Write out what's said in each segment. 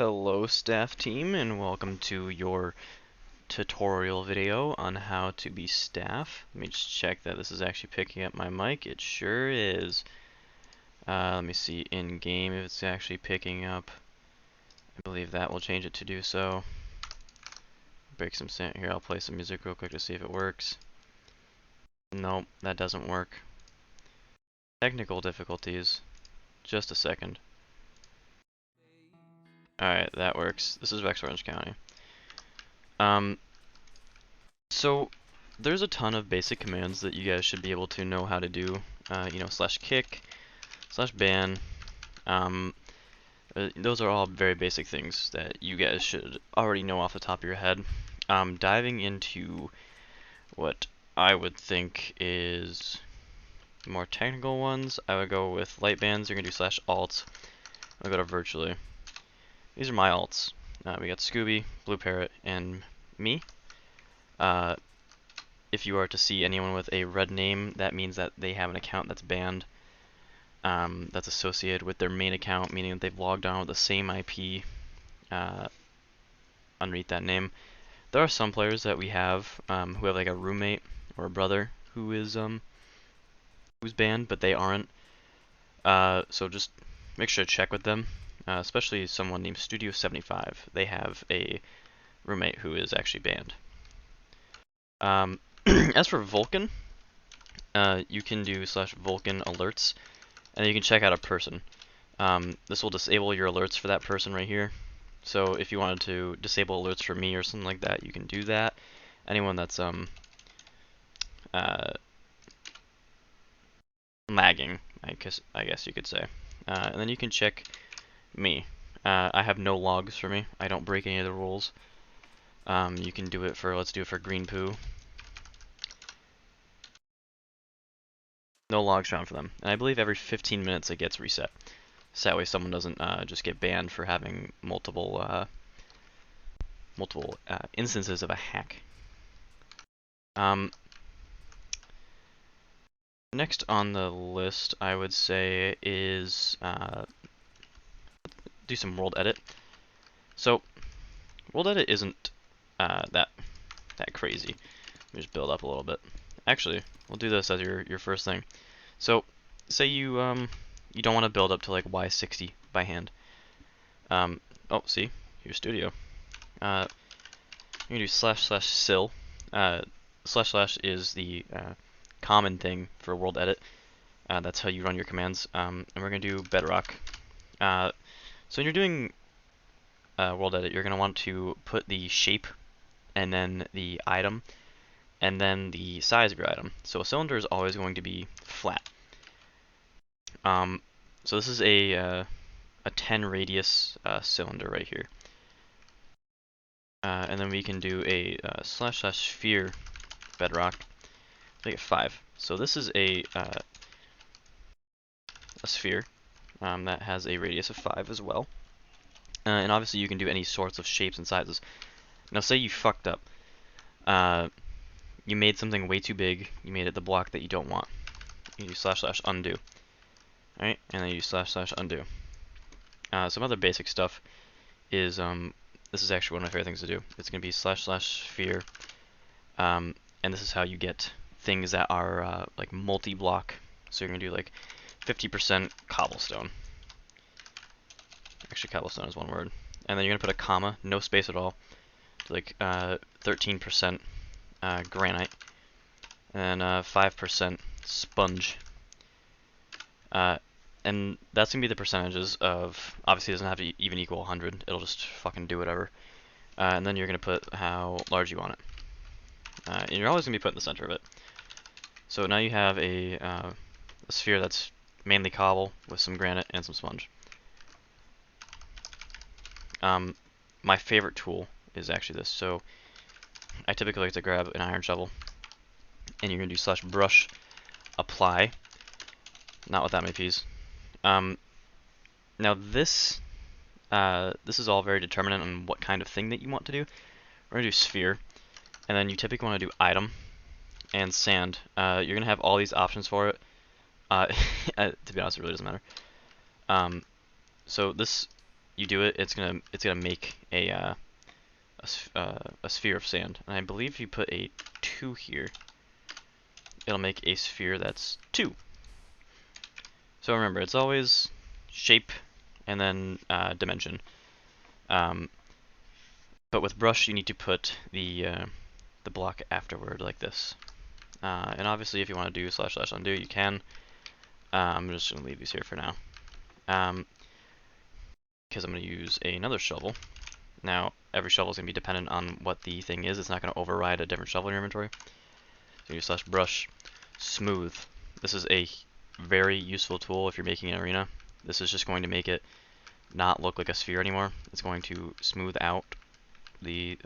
Hello staff team, and welcome to your tutorial video on how to be staff. Let me just check that this is actually picking up my mic. It sure is. Let me see in game if it's actually picking up. I believe that will change it to do so. Break some sound here. I'll play some music real quick to see if it works. Nope, that doesn't work. Technical difficulties. Just a second. Alright, that works. This is Vex Orange County. So there's a ton of basic commands that you guys should be able to know how to do. /kick, /ban. Those are all very basic things that you guys should already know off the top of your head. Diving into what I would think is more technical ones, I would go with LiteBans. You're gonna do /alt. I'll go to virtually. These are my alts. We got Scooby, Blue Parrot, and me. If you are to see anyone with a red name, that means that they have an account that's banned, that's associated with their main account, meaning that they've logged on with the same IP underneath that name. There are some players that we have who have like a roommate or a brother who is who's banned, but they aren't. So just make sure to check with them, especially someone named Studio75. They have a roommate who is actually banned. As for Vulcan, you can do /Vulcan alerts, and then you can check out a person. This will disable your alerts for that person right here. So if you wanted to disable alerts for me or something like that, you can do that. Anyone that's lagging, I guess you could say. And then you can check me. I have no logs for me. I don't break any of the rules. You can do it for, let's do it for green poo. No logs found for them. And I believe every 15 minutes it gets reset. So that way someone doesn't just get banned for having multiple instances of a hack. Next on the list, I would say, is do some WorldEdit. So WorldEdit isn't that crazy. Let me just build up a little bit. Actually, we'll do this as your first thing. So, say you you don't want to build up to like Y60 by hand. Oh, see, your studio. You're gonna do //sil. / is the common thing for WorldEdit. That's how you run your commands. And we're gonna do bedrock. So when you're doing WorldEdit, you're gonna want to put the shape, and then the item, and then the size of your item. So a cylinder is always going to be flat. So this is a 10 radius cylinder right here. And then we can do a /sphere bedrock, make it 5. So this is a sphere that has a radius of 5 as well. And obviously you can do any sorts of shapes and sizes. Now say you fucked up. You made something way too big. You made it the block that you don't want. You do /undo. Alright, and then you do /undo. Some other basic stuff is this is actually one of my favorite things to do. It's going to be /sphere, and this is how you get things that are like multi-block. So you're going to do like 50% cobblestone. Actually, cobblestone is one word. And then you're going to put a comma, no space at all, like 13% granite, and 5% sponge. And that's going to be the percentages of, obviously it doesn't have to even equal 100, it'll just fucking do whatever. And then you're going to put how large you want it. And you're always going to be put in the center of it. So now you have a sphere that's mainly cobble with some granite and some sponge. My favorite tool is actually this. So I typically like to grab an iron shovel, and you're going to do /brush apply. Not with that many P's. Now this is all very determinant on what kind of thing that you want to do. We're going to do sphere, and then you typically want to do item and sand. You're going to have all these options for it. To be honest, it really doesn't matter. So this, you do it, it's gonna make a sphere of sand. And I believe if you put a 2 here, it'll make a sphere that's 2. So remember, it's always shape and then dimension. But with brush, you need to put the block afterward like this. And obviously, if you want to do / undo, you can. I'm just going to leave these here for now. Because I'm going to use another shovel. Now, every shovel is going to be dependent on what the thing is. It's not going to override a different shovel in your inventory. So you / brush, smooth. This is a very useful tool if you're making an arena. This is just going to make it not look like a sphere anymore. It's going to smooth out the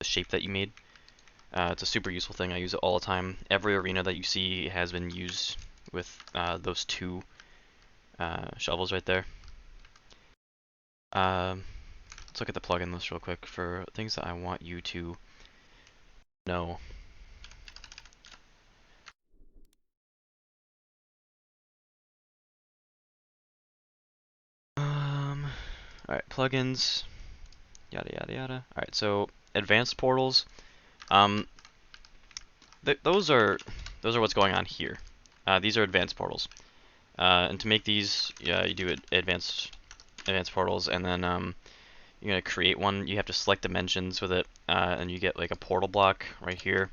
shape that you made. It's a super useful thing. I use it all the time. Every arena that you see has been used with those 2 shovels right there. Let's look at the plugin list real quick for things that I want you to know. Alright, plugins, yada yada yada. Alright, so advanced portals. Those are what's going on here. These are advanced portals. And to make these, you do advanced portals, and then you're gonna create one. You have to select dimensions with it, and you get like a portal block right here.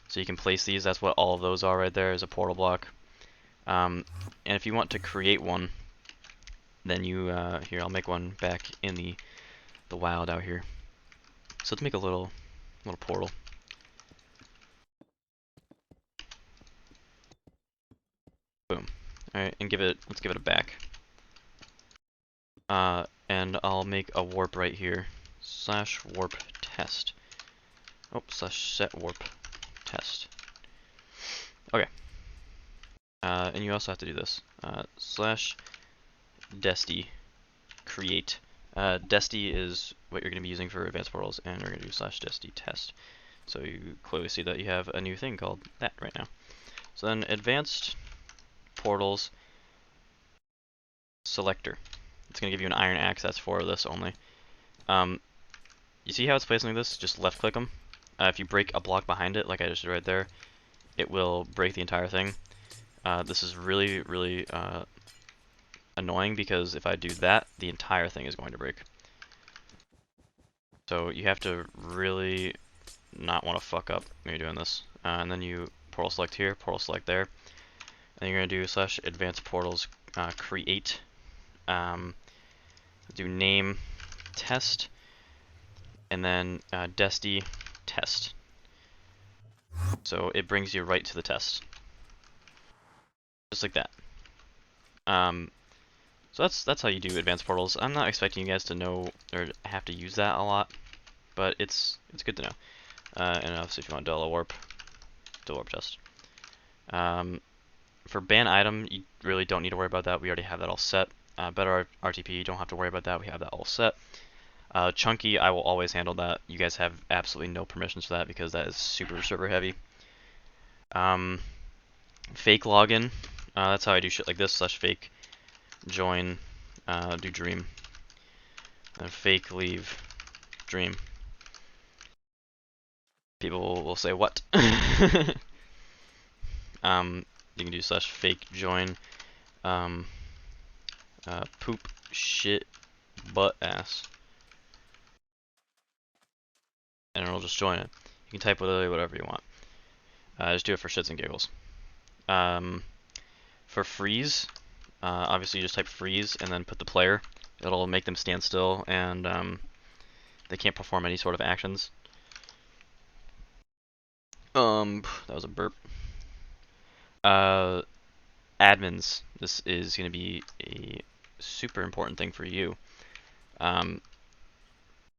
So you can place these. That's what all of those are right there, is a portal block. And if you want to create one, then you here, I'll make one back in the wild out here. So let's make a little portal. Boom. Alright, and let's give it a back. And I'll make a warp right here. /warp test. Oh, /set warp test. Okay. And you also have to do this. /desti create. Desti is what you're going to be using for advanced portals, and we're going to do /desti test. So you clearly see that you have a new thing called that right now. So then advanced portals selector. It's going to give you an iron axe. That's for this only. You see how it's placed like this? Just left click them. If you break a block behind it, like I just did right there, it will break the entire thing. This is really, really annoying, because if I do that, the entire thing is going to break. So you have to really not want to fuck up when you're doing this. And then you portal select here, portal select there. And you're going to do /advancedPortals create. Do name test, and then desti test. So it brings you right to the test. Just like that. So that's how you do advanced portals. I'm not expecting you guys to know or have to use that a lot, but it's good to know. And obviously, if you want double warp test. For ban item, you really don't need to worry about that. We already have that all set. Better RTP, you don't have to worry about that. We have that all set. Chunky, I will always handle that. You guys have absolutely no permissions for that, because that is super server heavy. Fake login, that's how I do shit like this. /fake join, do dream, and fake leave dream. People will say what? You can do /fake join, poop shit butt ass, and it'll just join it. You can type literally whatever you want. Just do it for shits and giggles. For freeze, obviously you just type freeze and then put the player. It'll make them stand still, and they can't perform any sort of actions. That was a burp. Admins. This is going to be a super important thing for you. The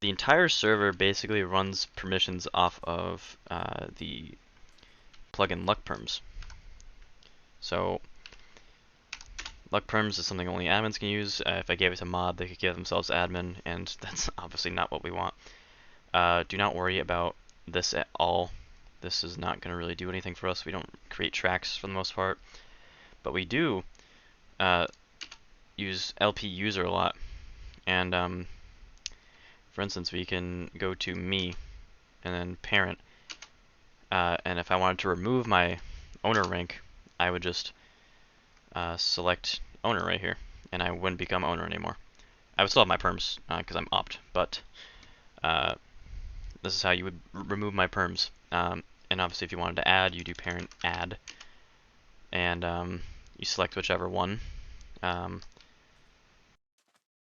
entire server basically runs permissions off of the plugin LuckPerms. So LuckPerms is something only admins can use. If I gave it to mod, they could give themselves admin, and that's obviously not what we want. Do not worry about this at all. This is not going to really do anything for us. We don't create tracks for the most part, but we do use LP user a lot, and for instance, we can go to me and then parent, and if I wanted to remove my owner rank, I would just select owner right here, and I wouldn't become owner anymore. I would still have my perms because I'm opt, but this is how you would remove my perms. And obviously, if you wanted to add, you do parent add, and you select whichever one.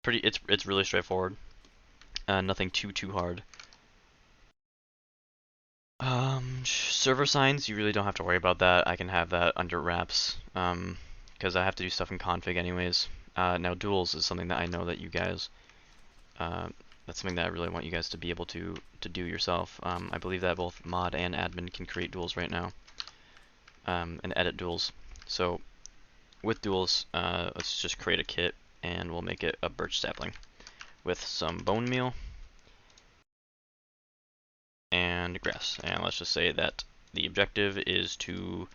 It's really straightforward. Nothing too hard. Server signs, you really don't have to worry about that. I can have that under wraps because I have to do stuff in config anyways. Now duels is something that I know that you guys, that's something that I really want you guys to be able to do yourself. I believe that both mod and admin can create duels right now and edit duels. So with duels, let's just create a kit and we'll make it a birch sapling with some bone meal and grass. And let's just say that the objective is to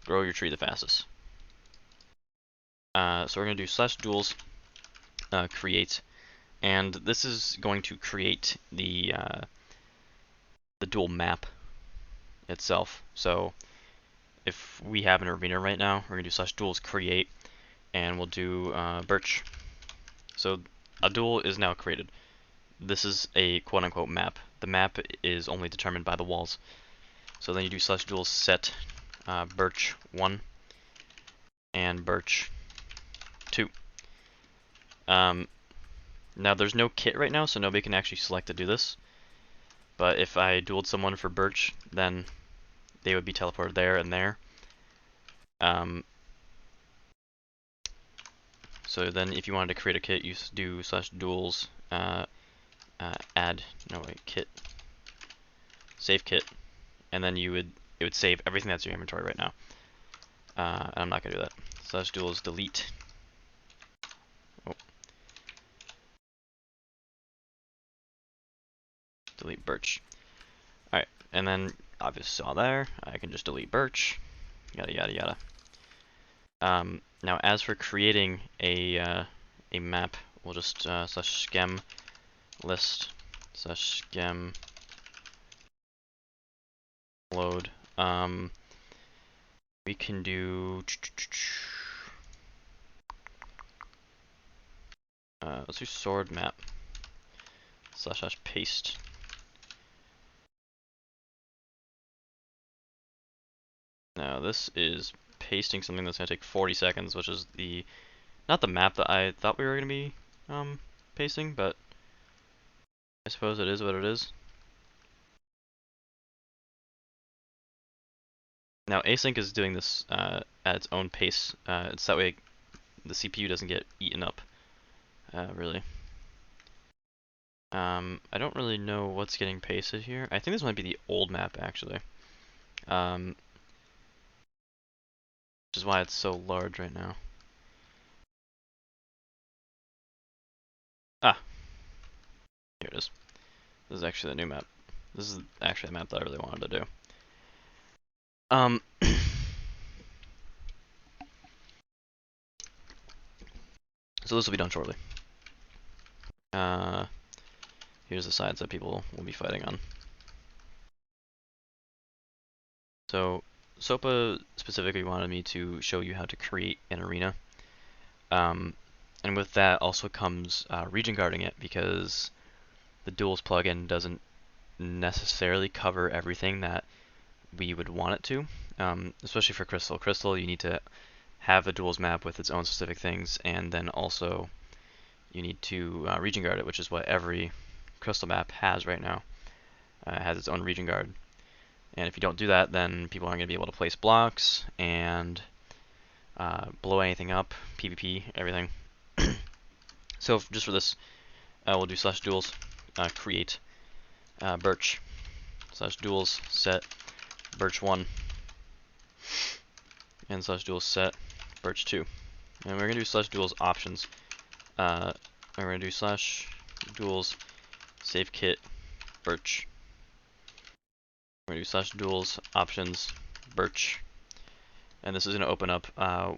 grow your tree the fastest. So we're going to do /duels create, and this is going to create the duel map itself. So if we have an arena right now, we're going to do /duels create, and we'll do birch. So a duel is now created. This is a quote-unquote map. The map is only determined by the walls. So then you do /duels set birch 1 and birch 2. Now there's no kit right now, so nobody can actually select to do this. But if I dueled someone for birch, then they would be teleported there and there. So then if you wanted to create a kit, you do /duels kit, save kit, and then it would save everything that's in your inventory right now. I'm not gonna do that. /duels delete. Oh. Delete birch. Alright, and then obviously saw there, I can just delete birch, yada yada yada. Now as for creating a map, we'll just /schem list /schem load. We can do let's do sword map /paste. Now this is pasting something that's going to take 40 seconds, which is not the map that I thought we were going to be pasting, but I suppose it is what it is. Now async is doing this at its own pace. It's that way the CPU doesn't get eaten up, really. I don't really know what's getting pasted here. I think this might be the old map, actually. Which is why it's so large right now. Ah, here it is. This is actually the new map. This is actually the map that I really wanted to do. So this will be done shortly. Here's the sides that people will be fighting on. So SOPA specifically wanted me to show you how to create an arena. And with that also comes region guarding it, because the Duels plugin doesn't necessarily cover everything that we would want it to, especially for Crystal. Crystal, you need to have a Duels map with its own specific things, and then also you need to region guard it, which is what every Crystal map has right now. It has its own region guard. And if you don't do that, then people aren't going to be able to place blocks and blow anything up, PvP, everything. So just for this, we'll do /duels create birch /duels set birch 1 and /duels set birch 2. And we're going to do /duels options. We're going to do /duels save kit birch. We're going to do /duels options birch. and this is going to open up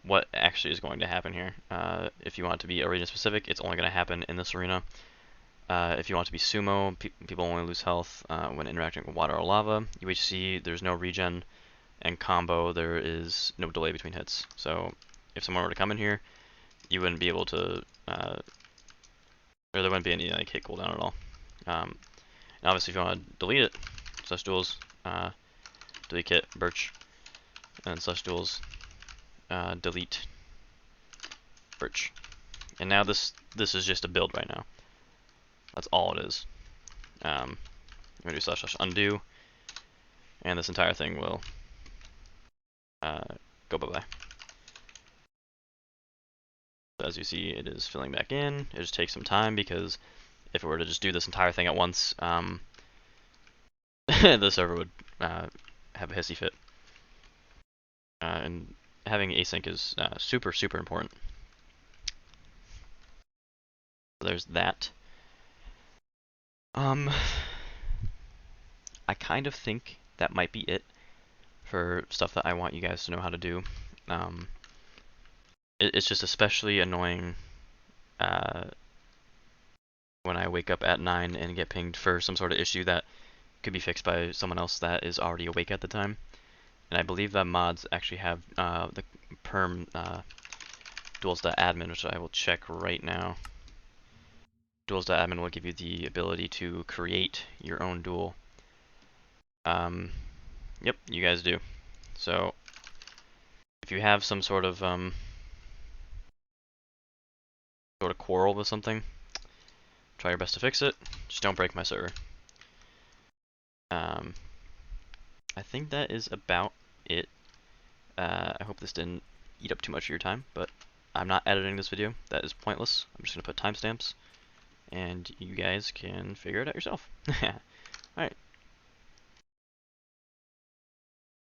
what actually is going to happen here. If you want it to be arena specific, it's only going to happen in this arena. If you want it to be sumo, people only lose health when interacting with water or lava. UHC, there's no regen, and combo, there is no delay between hits. So if someone were to come in here, you wouldn't be able to, or there wouldn't be any like hit cooldown at all. And obviously, if you want to delete it, slash duels, delete kit, birch, and slash duels, delete birch. And now this is just a build right now. That's all it is. I'm gonna do slash undo, and this entire thing will go bye-bye. So as you see, it is filling back in. It just takes some time because if it were to just do this entire thing at once, the server would have a hissy fit. And having async is super, super important. So there's that. I kind of think that might be it for stuff that I want you guys to know how to do. It's just especially annoying when I wake up at 9 and get pinged for some sort of issue that could be fixed by someone else that is already awake at the time. And I believe that mods actually have the perm duels.admin, which I will check right now. Duels.admin will give you the ability to create your own duel. Yep, you guys do. So if you have some sort of quarrel with something, try your best to fix it. Just don't break my server. I think that is about it. I hope this didn't eat up too much of your time, but I'm not editing this video. That is pointless. I'm just going to put timestamps, and you guys can figure it out yourself. Alright,